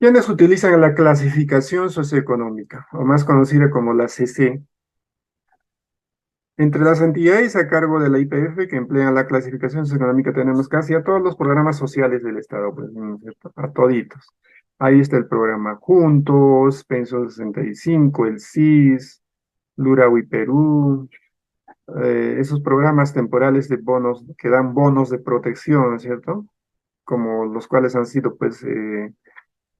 ¿Quiénes utilizan la clasificación socioeconómica, o más conocida como la CC? Entre las entidades a cargo de la IPF que emplean la clasificación socioeconómica tenemos casi a todos los programas sociales del Estado, pues, ¿no es cierto? A toditos. Ahí está el programa Juntos, Penso 65, el SIS, Lurawi Perú, esos programas temporales de bonos que dan bonos de protección, ¿no es cierto? Como los cuales han sido, pues,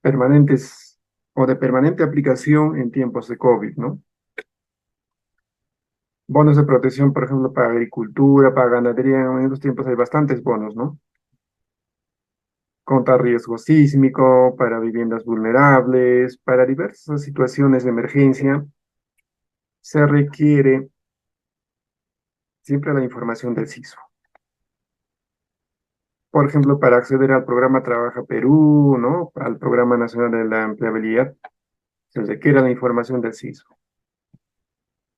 permanentes o de permanente aplicación en tiempos de COVID, ¿no? Bonos de protección, por ejemplo, para agricultura, para ganadería, en estos tiempos hay bastantes bonos, ¿no? Contra riesgo sísmico, para viviendas vulnerables, para diversas situaciones de emergencia, se requiere siempre la información del CISO. Por ejemplo, para acceder al programa Trabaja Perú, ¿no? Al Programa Nacional de la Empleabilidad, se requiere la información del CISO.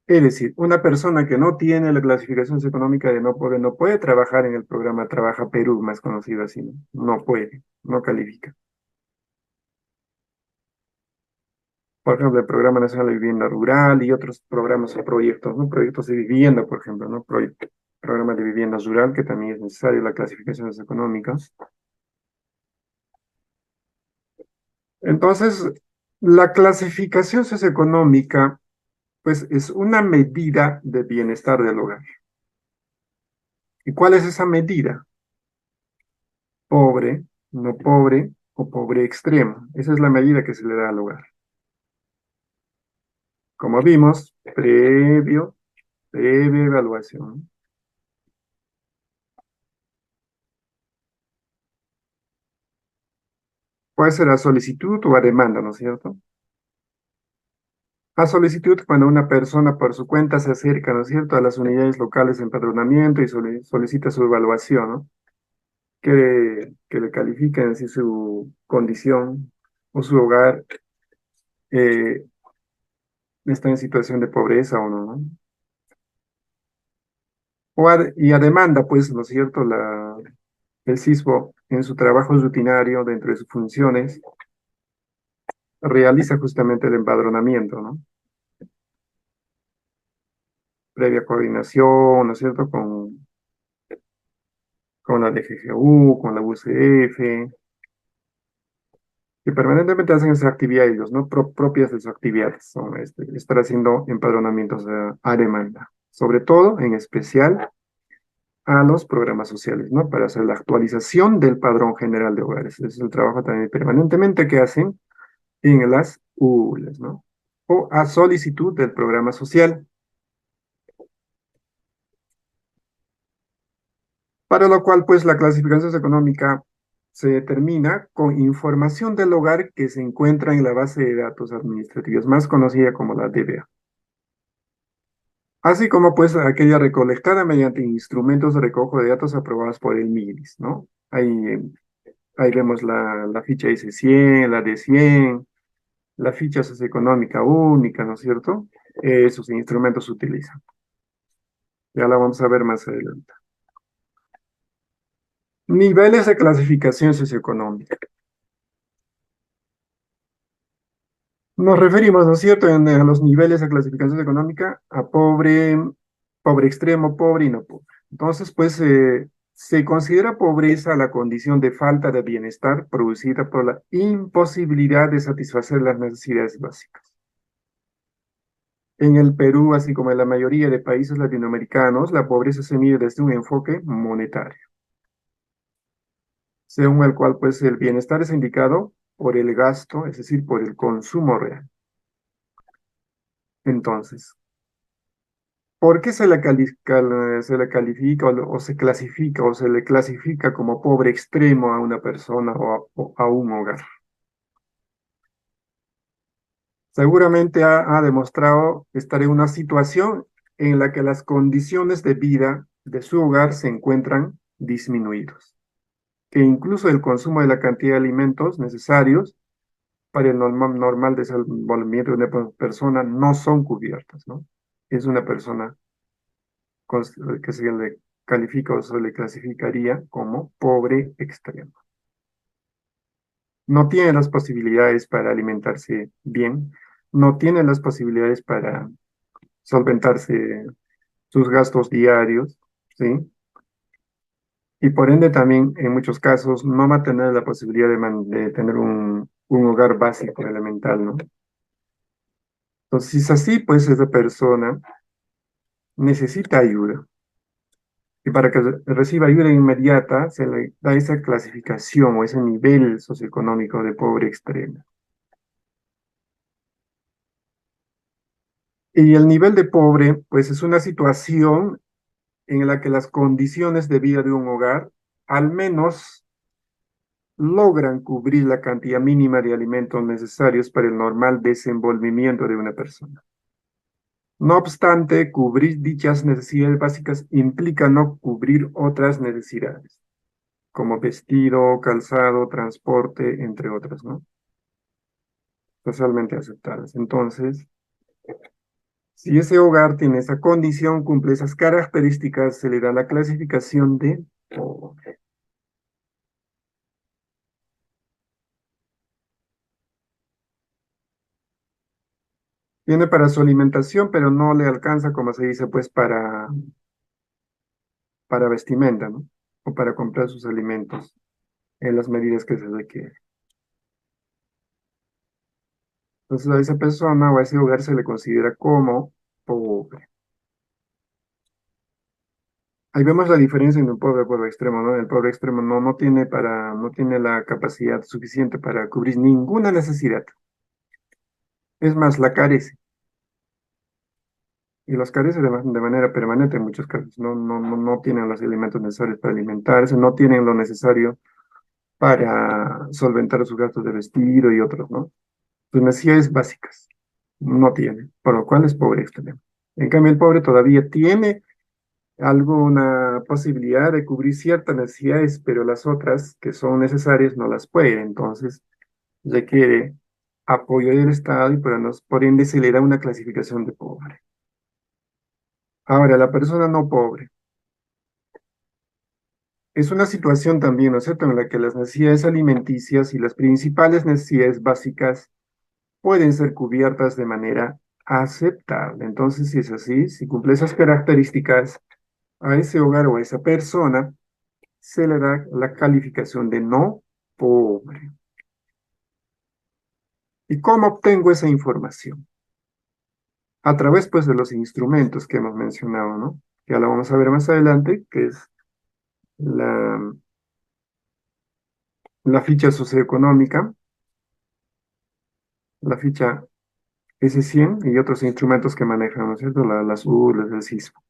Es decir, una persona que no tiene la clasificación socioeconómica de no puede trabajar en el programa Trabaja Perú, más conocido así, ¿no? No puede, no califica. Por ejemplo, el Programa Nacional de Vivienda Rural y otros programas o proyectos, ¿no? Proyectos de vivienda, por ejemplo, ¿no? Programa de vivienda rural, que también es necesario la clasificación socioeconómica. Entonces, la clasificación socioeconómica, pues, es una medida de bienestar del hogar. ¿Y cuál es esa medida? Pobre, no pobre o pobre extremo. Esa es la medida que se le da al hogar. Como vimos, previa evaluación. Puede ser a solicitud o a demanda, ¿no es cierto? A solicitud cuando una persona por su cuenta se acerca, ¿no es cierto?, a las unidades locales de empadronamiento y solicita su evaluación, ¿no? Que le califiquen si su condición o su hogar eh, está en situación de pobreza o no, ¿no? Y a demanda, pues, ¿no es cierto?, el CISBO en su trabajo rutinario, dentro de sus funciones, realiza justamente el empadronamiento, ¿no? Previa coordinación, ¿no es cierto?, con la DGGU, con la UCF, que permanentemente hacen esas actividades, ¿no? Propias de sus actividades, son estar haciendo empadronamientos a demanda, sobre todo, en especial, a los programas sociales, ¿no? Para hacer la actualización del padrón general de hogares. Ese es el trabajo también permanentemente que hacen en las ULES, ¿no? O a solicitud del programa social, para lo cual, pues, la clasificación socioeconómica se determina con información del hogar que se encuentra en la base de datos administrativos, más conocida como la DBA. Así como, pues, aquella recolectada mediante instrumentos de recojo de datos aprobados por el MIDIS, ¿no? Ahí vemos la ficha IC100, la D100, la ficha socioeconómica única, ¿no es cierto? Esos instrumentos se utilizan. Ya la vamos a ver más adelante. Niveles de clasificación socioeconómica. Nos referimos, ¿no es cierto?, a los niveles de clasificación económica, a pobre, pobre extremo, pobre y no pobre. Entonces, pues, se considera pobreza la condición de falta de bienestar producida por la imposibilidad de satisfacer las necesidades básicas. En el Perú, así como en la mayoría de países latinoamericanos, la pobreza se mide desde un enfoque monetario, según el cual, pues, el bienestar es indicado por el gasto, es decir, por el consumo real. Entonces, ¿por qué se le califica o se clasifica o se le clasifica como pobre extremo a una persona o a un hogar? Seguramente ha demostrado estar en una situación en la que las condiciones de vida de su hogar se encuentran disminuidos, que incluso el consumo de la cantidad de alimentos necesarios para el normal desenvolvimiento de una persona no son cubiertas, ¿no? Es una persona que se le califica o se le clasificaría como pobre extremo. no tiene las posibilidades para alimentarse bien, no tiene las posibilidades para solventarse sus gastos diarios, ¿sí? Y por ende también en muchos casos no va a tener la posibilidad de tener un hogar básico elemental, ¿no? Entonces, si es así, pues esa persona necesita ayuda. Y para que reciba ayuda inmediata, se le da esa clasificación o ese nivel socioeconómico de pobre extremo. Y el nivel de pobre, pues es una situación en la que las condiciones de vida de un hogar al menos logran cubrir la cantidad mínima de alimentos necesarios para el normal desenvolvimiento de una persona. No obstante, cubrir dichas necesidades básicas implica no cubrir otras necesidades, como vestido, calzado, transporte, entre otras, ¿no? Socialmente aceptadas. Entonces, si ese hogar tiene esa condición, cumple esas características, se le da la clasificación de pobre. Tiene para su alimentación, pero no le alcanza, como se dice, pues para vestimenta, ¿no? O para comprar sus alimentos en las medidas que se requieren. Entonces a esa persona o a ese hogar se le considera como pobre. Ahí vemos la diferencia en un pobre extremo, ¿no? El pobre extremo no tiene la capacidad suficiente para cubrir ninguna necesidad. Es más, la carece. Y los carece de manera permanente en muchos casos. No tienen los alimentos necesarios para alimentarse, no tienen lo necesario para solventar sus gastos de vestido y otros, ¿no? Sus necesidades básicas no tiene, por lo cual es pobre extremo. En cambio, el pobre todavía tiene alguna posibilidad de cubrir ciertas necesidades, pero las otras que son necesarias no las puede. Entonces, requiere apoyo del Estado y por ende se le da una clasificación de pobre. Ahora, la persona no pobre es una situación también, ¿no es cierto?, en la que las necesidades alimenticias y las principales necesidades básicas pueden ser cubiertas de manera aceptable. Entonces, si es así, si cumple esas características, a ese hogar o a esa persona se le da la calificación de no pobre. ¿Y cómo obtengo esa información? A través, pues, de los instrumentos que hemos mencionado, ¿no? Ya lo vamos a ver más adelante, que es la, la ficha socioeconómica, la ficha S100 y otros instrumentos que manejan, ¿no es cierto? Las URLs, el SISMO.